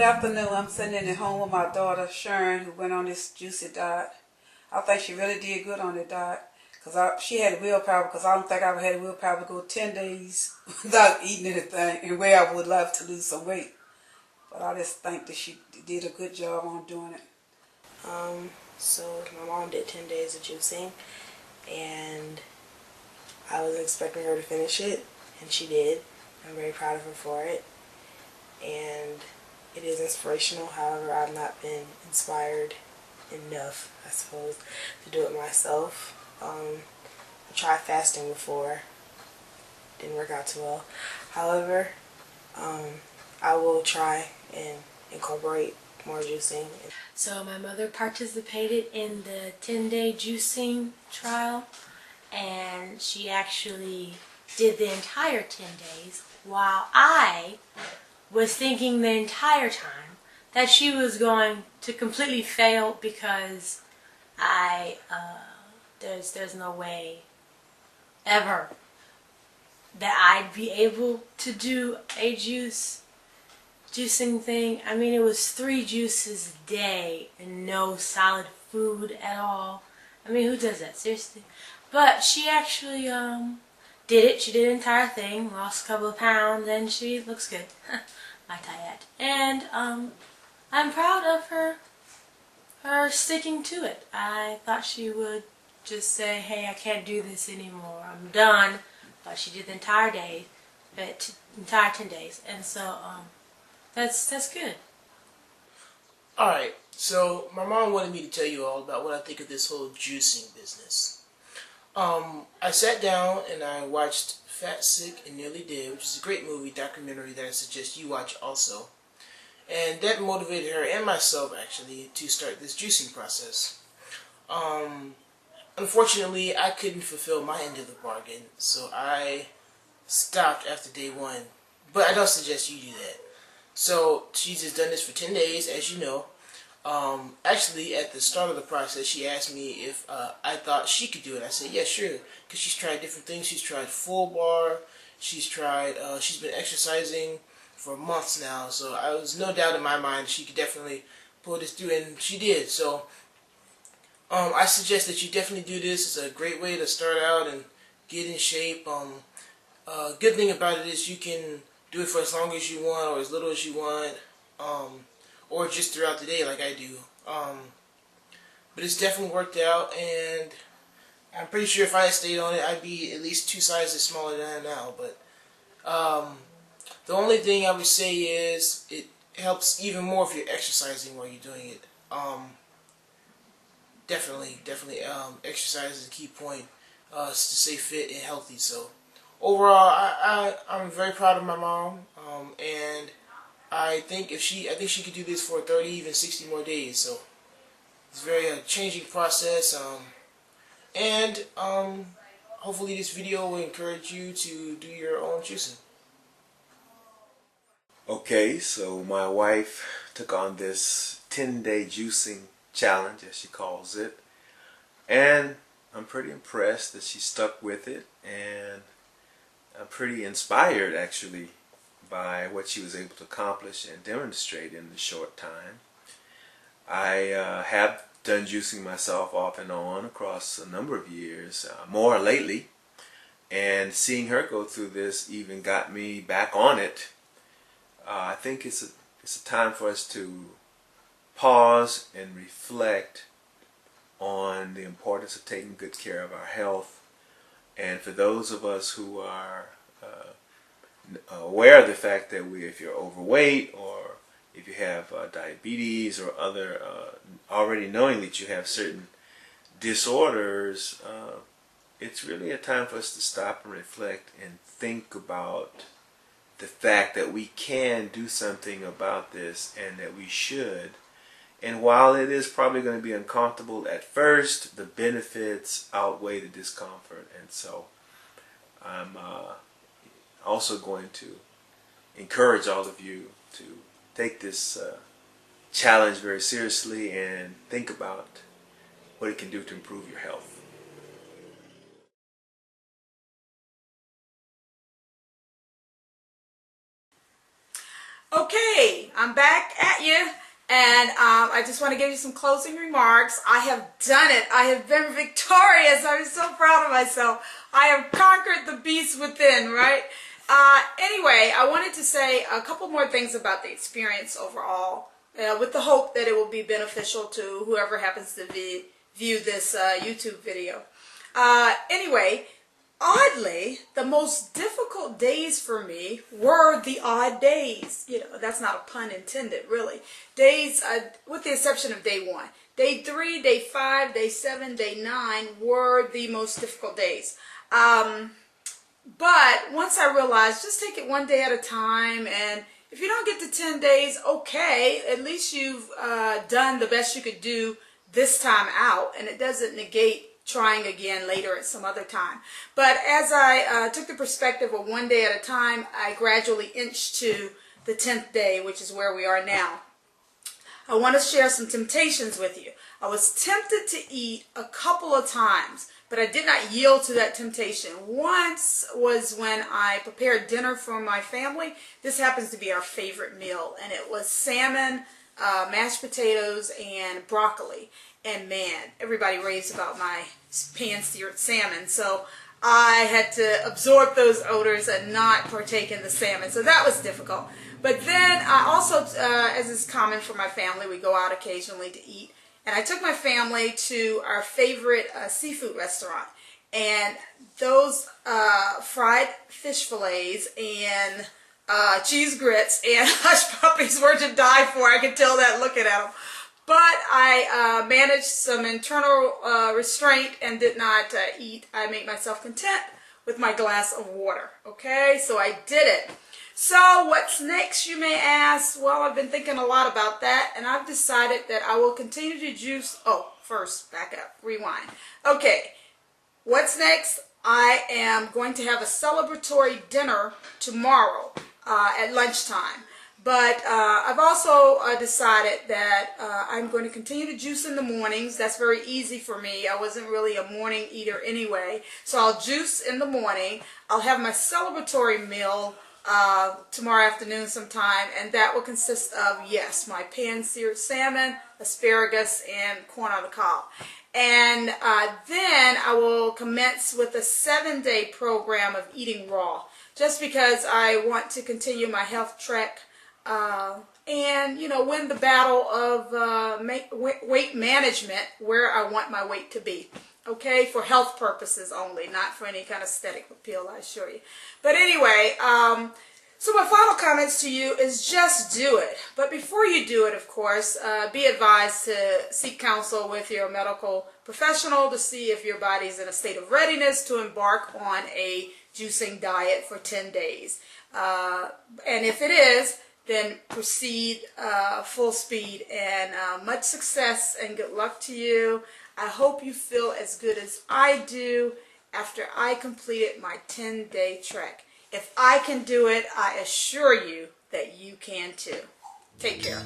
afternoon. I'm sitting in at home with my daughter, Sharon, who went on this juicy diet. I think she really did good on the diet. Because she had willpower, because I don't think I ever had willpower to go 10 days without eating anything, and where I would love to lose some weight. But I just think that she did a good job on doing it. So my mom did 10 days of juicing, and I was expecting her to finish it, and she did. I'm very proud of her for it, and it is inspirational. However, I've not been inspired enough, I suppose, to do it myself. I tried fasting before. Didn't work out too well. However, I will try and incorporate more juicing. So my mother participated in the 10-day juicing trial, and she actually did the entire 10 days, while I was thinking the entire time that she was going to completely fail because there's no way ever that I'd be able to do a juicing thing. I mean, it was 3 juices a day and no solid food at all. I mean, who does that? Seriously. But she actually did it. She did the entire thing, lost a couple of pounds, and she looks good. My tired. And I'm proud of her sticking to it. I thought she would just say, hey, I can't do this anymore, I'm done. But she did the entire day, entire 10 days, and so that's good. Alright, so my mom wanted me to tell you all about what I think of this whole juicing business. I sat down and I watched Fat, Sick, and Nearly Dead, which is a great movie documentary that I suggest you watch also. And that motivated her and myself, actually, to start this juicing process. Unfortunately, I couldn't fulfill my end of the bargain, so I stopped after day 1. But I don't suggest you do that. So she's just done this for 10 days, as you know. Actually, at the start of the process, she asked me if I thought she could do it. I said, yeah, sure, because she's tried different things. She's tried full bar. She's been exercising for months now. So I was no doubt in my mind she could definitely pull this through, and she did. So I suggest that you definitely do this. It's a great way to start out and get in shape. Good thing about it is you can do it for as long as you want or as little as you want, or just throughout the day like I do. But it's definitely worked out, and I'm pretty sure if I had stayed on it, I'd be at least 2 sizes smaller than I am now. But the only thing I would say is it helps even more if you're exercising while you're doing it. Definitely, exercise is a key point to stay fit and healthy. So overall, I'm very proud of my mom, and I think she could do this for 30, even 60 more days. So it's a very changing process, and hopefully this video will encourage you to do your own juicing. Okay, so my wife took on this 10-day juicing challenge, as she calls it, and I'm pretty impressed that she stuck with it, and I'm pretty inspired actually by what she was able to accomplish and demonstrate in the short time. I have done juicing myself off and on across a number of years, more lately, and seeing her go through this even got me back on it. I think it's a time for us to pause and reflect on the importance of taking good care of our health. And for those of us who are aware of the fact that if you're overweight, or if you have diabetes or other, already knowing that you have certain disorders, it's really a time for us to stop and reflect and think about the fact that we can do something about this, and that we should. And while it is probably going to be uncomfortable at first, the benefits outweigh the discomfort. And so I'm also going to encourage all of you to take this challenge very seriously and think about what it can do to improve your health. Okay, I'm back at you, and I just want to give you some closing remarks. I have done it. I have been victorious. I'm so proud of myself. I have conquered the beast within, right? Anyway, I wanted to say a couple more things about the experience overall, with the hope that it will be beneficial to whoever happens to view this YouTube video. Anyway, oddly, the most difficult days for me were the odd days. You know, that's not a pun intended, really. Days, with the exception of day 1. Day 3, day 5, day 7, day 9 were the most difficult days. But once I realized, just take it one day at a time, and if you don't get to 10 days, okay, at least you've done the best you could do this time out, and it doesn't negate trying again later at some other time. But as I took the perspective of one day at a time, I gradually inched to the 10th day, which is where we are now. I want to share some temptations with you. I was tempted to eat a couple of times, but I did not yield to that temptation. Once was when I prepared dinner for my family. This happens to be our favorite meal, and it was salmon, mashed potatoes, and broccoli. And man, everybody raves about my pan-seared salmon, so I had to absorb those odors and not partake in the salmon. So that was difficult. But then I also, as is common for my family, we go out occasionally to eat. And I took my family to our favorite seafood restaurant. And those fried fish fillets and cheese grits and hush puppies were to die for. I could tell that looking at them. But I managed some internal restraint and did not eat. I made myself content with my glass of water. Okay, so I did it. So what's next, you may ask? Well, I've been thinking a lot about that, and I've decided that I will continue to juice. Oh, first, back up, rewind. Okay, what's next? I am going to have a celebratory dinner tomorrow at lunchtime. But I've also decided that I'm going to continue to juice in the mornings. That's very easy for me. I wasn't really a morning eater anyway. So I'll juice in the morning. I'll have my celebratory meal tomorrow afternoon sometime. And that will consist of, yes, my pan-seared salmon, asparagus, and corn on the cob. And then I will commence with a 7-day program of eating raw. Just because I want to continue my health trek. And, you know, win the battle of weight management where I want my weight to be. Okay, for health purposes only, not for any kind of aesthetic appeal, I assure you. But anyway, so my final comments to you is just do it. But before you do it, of course, be advised to seek counsel with your medical professional to see if your body's in a state of readiness to embark on a juicing diet for 10 days. And if it is, then proceed full speed, and much success and good luck to you. I hope you feel as good as I do after I completed my 10-day trek. If I can do it, I assure you that you can too. Take care.